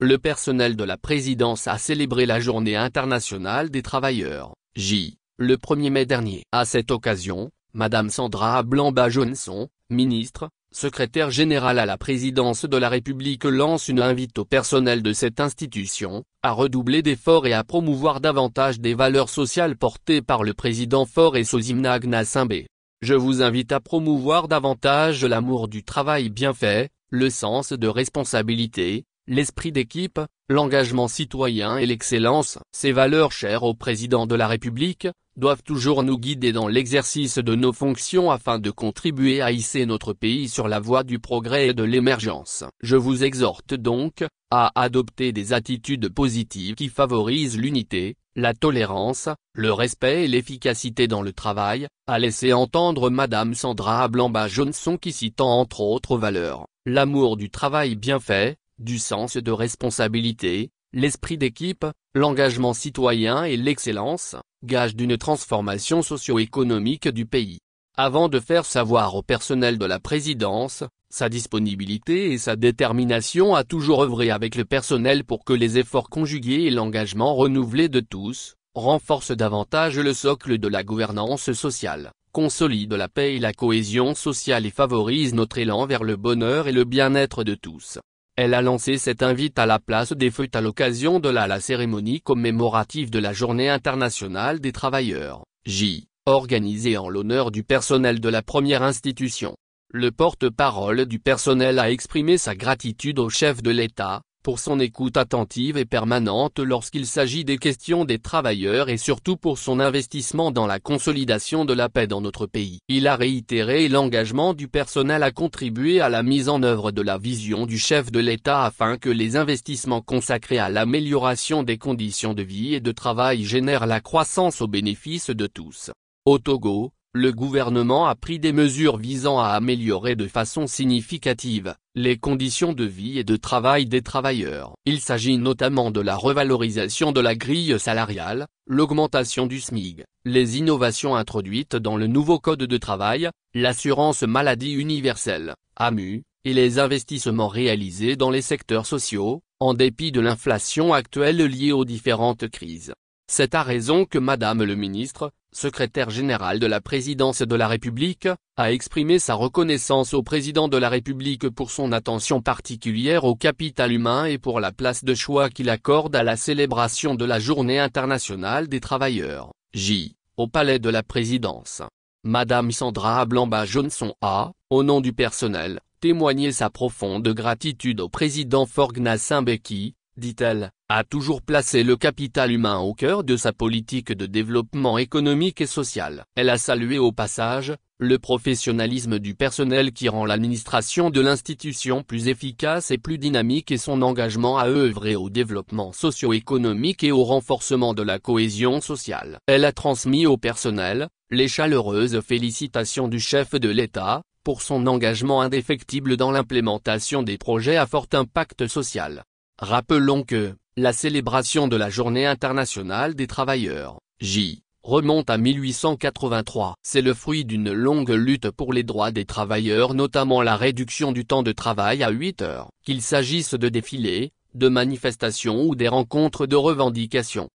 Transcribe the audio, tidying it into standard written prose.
le personnel de la présidence a célébré la Journée internationale des travailleurs, J, le 1er mai dernier. À cette occasion, Madame Sandra Blamba-Johnson, ministre, secrétaire générale à la présidence de la République lance une invite au personnel de cette institution, à redoubler d'efforts et à promouvoir davantage des valeurs sociales portées par le président Faure et Sozimna Gnassingbé. Je vous invite à promouvoir davantage l'amour du travail bien fait, le sens de responsabilité, l'esprit d'équipe, l'engagement citoyen et l'excellence. Ces valeurs chères au président de la République, doivent toujours nous guider dans l'exercice de nos fonctions afin de contribuer à hisser notre pays sur la voie du progrès et de l'émergence. Je vous exhorte donc, à adopter des attitudes positives qui favorisent l'unité, la tolérance, le respect et l'efficacité dans le travail, a laissé entendre Madame Sandra Blamba-Johnson qui citant entre autres valeurs, l'amour du travail bien fait, du sens de responsabilité, l'esprit d'équipe, l'engagement citoyen et l'excellence, gage d'une transformation socio-économique du pays. Avant de faire savoir au personnel de la présidence, sa disponibilité et sa détermination à toujours œuvrer avec le personnel pour que les efforts conjugués et l'engagement renouvelé de tous, renforcent davantage le socle de la gouvernance sociale, consolident la paix et la cohésion sociale et favorisent notre élan vers le bonheur et le bien-être de tous. Elle a lancé cette invite à la place des fêtes à l'occasion de la cérémonie commémorative de la Journée internationale des travailleurs, J, organisée en l'honneur du personnel de la première institution. Le porte-parole du personnel a exprimé sa gratitude au chef de l'État, pour son écoute attentive et permanente lorsqu'il s'agit des questions des travailleurs et surtout pour son investissement dans la consolidation de la paix dans notre pays. Il a réitéré l'engagement du personnel à contribuer à la mise en œuvre de la vision du chef de l'État afin que les investissements consacrés à l'amélioration des conditions de vie et de travail génèrent la croissance au bénéfice de tous. Au Togo, le gouvernement a pris des mesures visant à améliorer de façon significative les conditions de vie et de travail des travailleurs. Il s'agit notamment de la revalorisation de la grille salariale, l'augmentation du SMIC, les innovations introduites dans le nouveau code de travail, l'assurance maladie universelle, AMU, et les investissements réalisés dans les secteurs sociaux, en dépit de l'inflation actuelle liée aux différentes crises. C'est à raison que Madame le ministre, secrétaire général de la présidence de la République, a exprimé sa reconnaissance au président de la République pour son attention particulière au capital humain et pour la place de choix qu'il accorde à la célébration de la Journée internationale des travailleurs, J, au palais de la présidence. Madame Sandra Blamba-Johnson a, au nom du personnel, témoigné sa profonde gratitude au président Faure Gnassingbé qui, dit-elle, a toujours placé le capital humain au cœur de sa politique de développement économique et social. Elle a salué au passage, le professionnalisme du personnel qui rend l'administration de l'institution plus efficace et plus dynamique et son engagement à œuvrer au développement socio-économique et au renforcement de la cohésion sociale. Elle a transmis au personnel, les chaleureuses félicitations du chef de l'État, pour son engagement indéfectible dans l'implémentation des projets à fort impact social. Rappelons que, la célébration de la Journée internationale des travailleurs, J, remonte à 1883. C'est le fruit d'une longue lutte pour les droits des travailleurs, notamment la réduction du temps de travail à 8 heures. Qu'il s'agisse de défilés, de manifestations ou des rencontres de revendication,